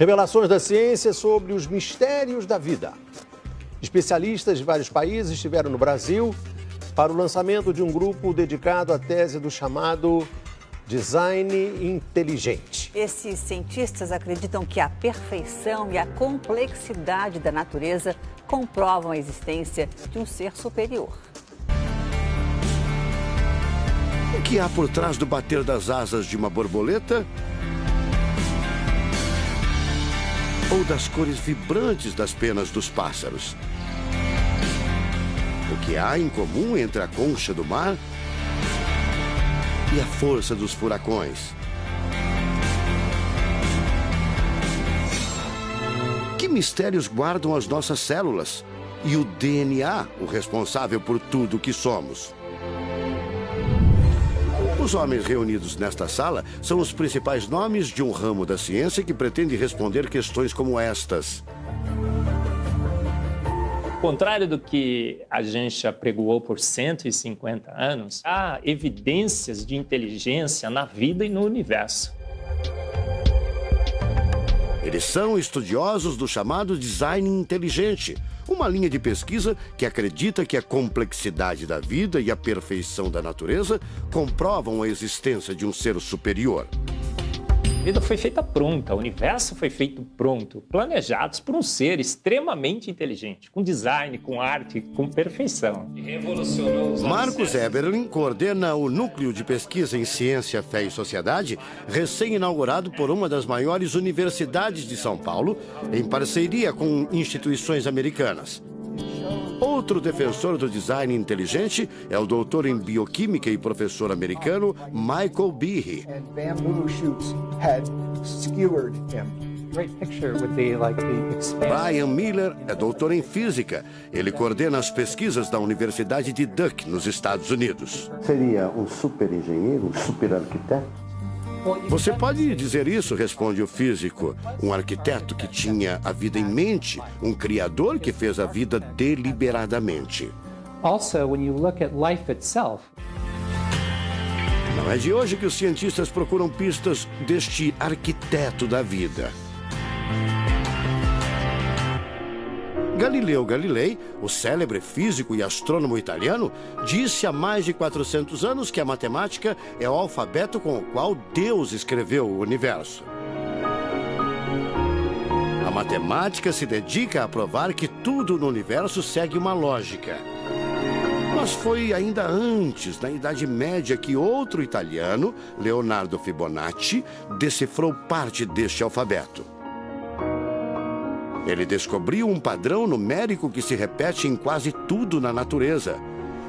Revelações da ciência sobre os mistérios da vida. Especialistas de vários países estiveram no Brasil para o lançamento de um grupo dedicado à tese do chamado design inteligente. Esses cientistas acreditam que a perfeição e a complexidade da natureza comprovam a existência de um ser superior. O que há por trás do bater das asas de uma borboleta? Ou das cores vibrantes das penas dos pássaros? O que há em comum entre a concha do mar e a força dos furacões? Que mistérios guardam as nossas células e o DNA, o responsável por tudo o que somos? Os homens reunidos nesta sala são os principais nomes de um ramo da ciência que pretende responder questões como estas. Ao contrário do que a gente apregoou por 150 anos, há evidências de inteligência na vida e no universo. Eles são estudiosos do chamado design inteligente, uma linha de pesquisa que acredita que a complexidade da vida e a perfeição da natureza comprovam a existência de um ser superior. A vida foi feita pronta, o universo foi feito pronto, planejados por um ser extremamente inteligente, com design, com arte, com perfeição. E revolucionou os Marcos Eberlin coordena o Núcleo de Pesquisa em Ciência, Fé e Sociedade, recém-inaugurado por uma das maiores universidades de São Paulo, em parceria com instituições americanas. Outro defensor do design inteligente é o doutor em bioquímica e professor americano Michael Behe. Brian Miller é doutor em física. Ele coordena as pesquisas da Universidade de Duke, nos Estados Unidos. Seria um super engenheiro, um super arquiteto? Você pode dizer isso, responde o físico. Um arquiteto que tinha a vida em mente, um criador que fez a vida deliberadamente. Also, when you look at life itself, não é de hoje que os cientistas procuram pistas deste arquiteto da vida. Galileu Galilei, o célebre físico e astrônomo italiano, disse há mais de 400 anos que a matemática é o alfabeto com o qual Deus escreveu o universo. A matemática se dedica a provar que tudo no universo segue uma lógica. Mas foi ainda antes, na Idade Média, que outro italiano, Leonardo Fibonacci, decifrou parte deste alfabeto. Ele descobriu um padrão numérico que se repete em quase tudo na natureza.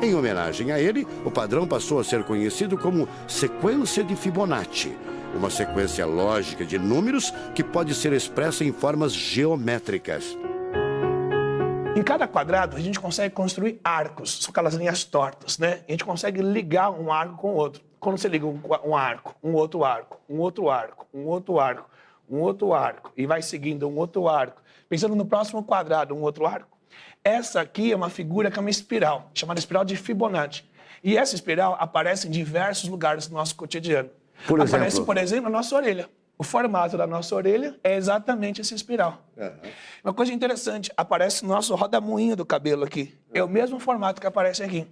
Em homenagem a ele, o padrão passou a ser conhecido como sequência de Fibonacci, uma sequência lógica de números que pode ser expressa em formas geométricas. Em cada quadrado, a gente consegue construir arcos, são aquelas linhas tortas, né? A gente consegue ligar um arco com o outro. Quando você liga um arco, um outro arco, um outro arco, um outro arco, um outro arco, e vai seguindo um outro arco, pensando no próximo quadrado, um outro arco. Essa aqui é uma figura que é uma espiral, chamada espiral de Fibonacci. E essa espiral aparece em diversos lugares do nosso cotidiano. Aparece, por exemplo, na nossa orelha. O formato da nossa orelha é exatamente essa espiral. Uma coisa interessante, aparece no nosso rodamuinho do cabelo aqui. É o mesmo formato que aparece aqui.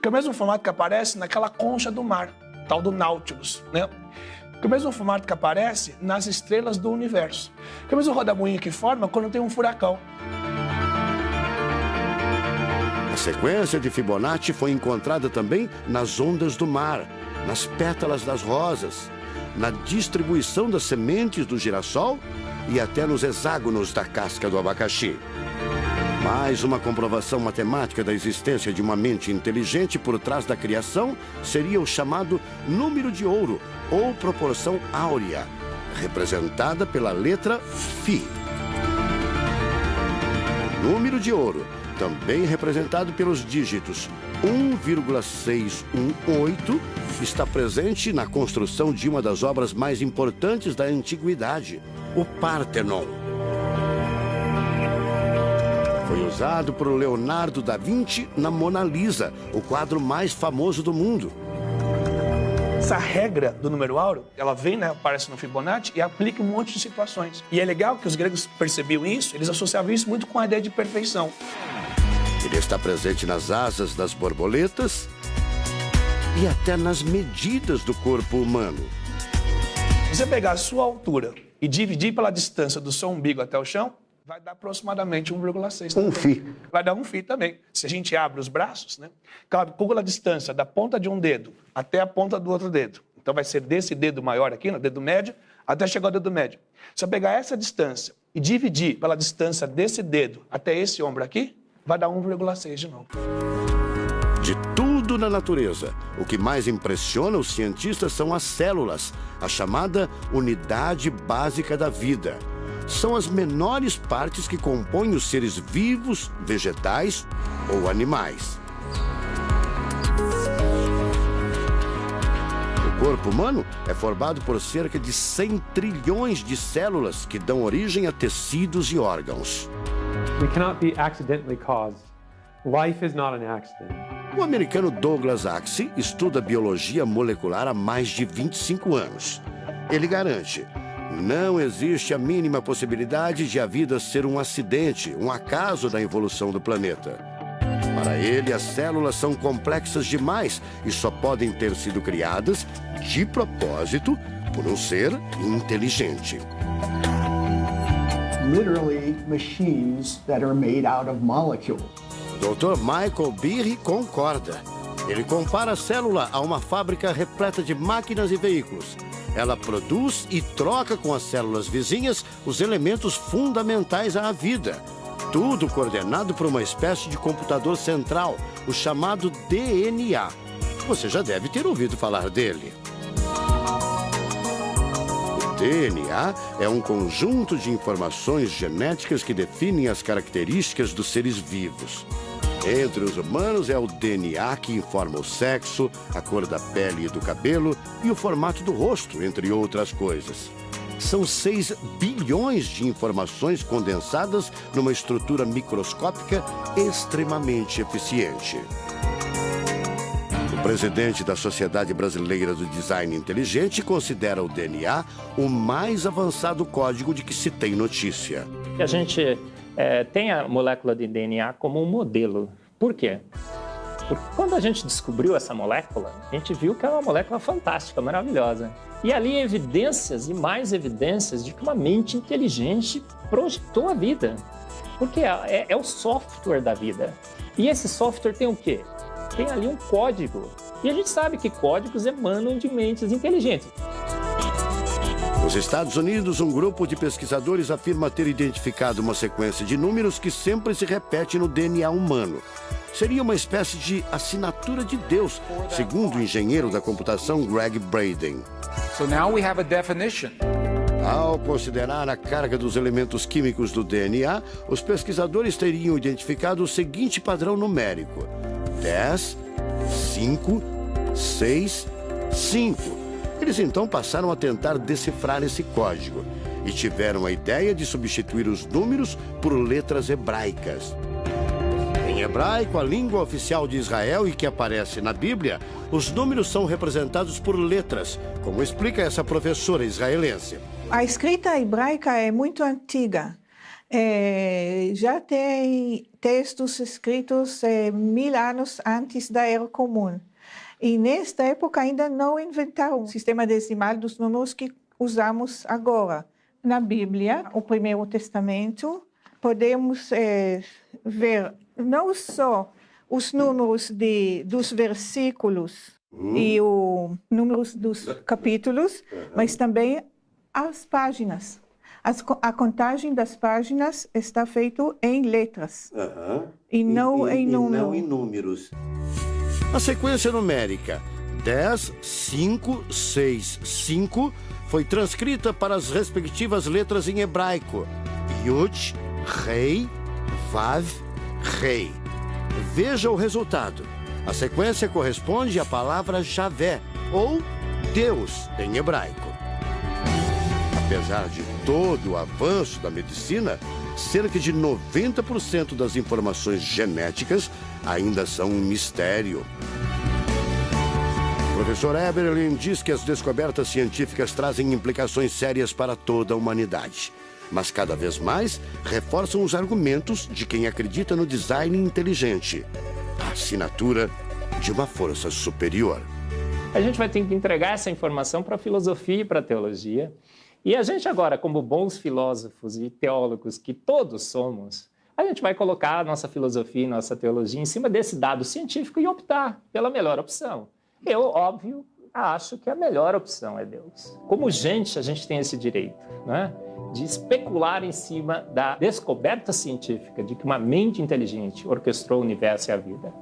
Que é o mesmo formato que aparece naquela concha do mar, tal do Nautilus, né? Que é o mesmo formato que aparece nas estrelas do universo. Que é o mesmo rodamuinho que forma quando tem um furacão. A sequência de Fibonacci foi encontrada também nas ondas do mar, nas pétalas das rosas, na distribuição das sementes do girassol e até nos hexágonos da casca do abacaxi. Mais uma comprovação matemática da existência de uma mente inteligente por trás da criação seria o chamado número de ouro, ou proporção áurea, representada pela letra Φ. O número de ouro, também representado pelos dígitos 1,618, está presente na construção de uma das obras mais importantes da antiguidade, o Partenon. Foi usado por Leonardo da Vinci na Mona Lisa, o quadro mais famoso do mundo. Essa regra do número áureo, ela vem, né, aparece no Fibonacci e aplica um monte de situações. E é legal que os gregos percebiam isso, eles associavam isso muito com a ideia de perfeição. Ele está presente nas asas das borboletas e até nas medidas do corpo humano. Se você pegar a sua altura e dividir pela distância do seu umbigo até o chão, vai dar aproximadamente 1,6. Um φ. Vai dar um φ também. Se a gente abre os braços, né, calcula a distância da ponta de um dedo até a ponta do outro dedo. Então vai ser desse dedo maior aqui, no dedo médio, até chegar ao dedo médio. Se eu pegar essa distância e dividir pela distância desse dedo até esse ombro aqui, vai dar 1,6 de novo. De tudo na natureza, o que mais impressiona os cientistas são as células, a chamada unidade básica da vida. São as menores partes que compõem os seres vivos, vegetais ou animais. O corpo humano é formado por cerca de 100 trilhões de células que dão origem a tecidos e órgãos. We cannot be accidentally caused. Life is not an accident. O americano Douglas Axie estuda biologia molecular há mais de 25 anos. Ele garante: não existe a mínima possibilidade de a vida ser um acidente, um acaso da evolução do planeta. Para ele, as células são complexas demais e só podem ter sido criadas de propósito por um ser inteligente. Literally machines that are made out of molecules. O Dr. Michael Behe concorda. Ele compara a célula a uma fábrica repleta de máquinas e veículos. Ela produz e troca com as células vizinhas os elementos fundamentais à vida. Tudo coordenado por uma espécie de computador central, o chamado DNA. Você já deve ter ouvido falar dele. O DNA é um conjunto de informações genéticas que definem as características dos seres vivos. Entre os humanos é o DNA que informa o sexo, a cor da pele e do cabelo e o formato do rosto, entre outras coisas. São 6 bilhões de informações condensadas numa estrutura microscópica extremamente eficiente. O presidente da Sociedade Brasileira do Design Inteligente considera o DNA o mais avançado código de que se tem notícia. A gente tem a molécula de DNA como um modelo. Por quê? Porque quando a gente descobriu essa molécula, a gente viu que é uma molécula fantástica, maravilhosa. E ali evidências e mais evidências de que uma mente inteligente projetou a vida. Porque é o software da vida. E esse software tem o quê? Tem ali um código. E a gente sabe que códigos emanam de mentes inteligentes. Nos Estados Unidos, um grupo de pesquisadores afirma ter identificado uma sequência de números que sempre se repete no DNA humano. Seria uma espécie de assinatura de Deus, segundo o engenheiro da computação Greg Braden. So now we have a definition. Ao considerar a carga dos elementos químicos do DNA, os pesquisadores teriam identificado o seguinte padrão numérico: 10, 5, 6, 5. Eles então passaram a tentar decifrar esse código e tiveram a ideia de substituir os números por letras hebraicas. Em hebraico, a língua oficial de Israel e que aparece na Bíblia, os números são representados por letras, como explica essa professora israelense. A escrita hebraica é muito antiga. Já tem textos escritos 1000 anos antes da Era Comum. E nesta época ainda não inventaram o sistema decimal dos números que usamos agora. Na Bíblia, o Primeiro Testamento, podemos ver não só os números dos versículos e os números dos capítulos, mas também as páginas. A contagem das páginas está feita em letras e não em números. A sequência numérica 10, 5, 6, 5 foi transcrita para as respectivas letras em hebraico: Yud, Rei, Vav, Rei. Veja o resultado. A sequência corresponde à palavra Javé, ou Deus, em hebraico. Apesar de todo o avanço da medicina, cerca de 90% das informações genéticas ainda são um mistério. O professor Eberlin diz que as descobertas científicas trazem implicações sérias para toda a humanidade, mas cada vez mais reforçam os argumentos de quem acredita no design inteligente, a assinatura de uma força superior. A gente vai ter que entregar essa informação para a filosofia e para a teologia. E a gente agora, como bons filósofos e teólogos que todos somos, a gente vai colocar a nossa filosofia e nossa teologia em cima desse dado científico e optar pela melhor opção. Eu, óbvio, acho que a melhor opção é Deus. Como gente, a gente tem esse direito, né, de especular em cima da descoberta científica de que uma mente inteligente orquestrou o universo e a vida.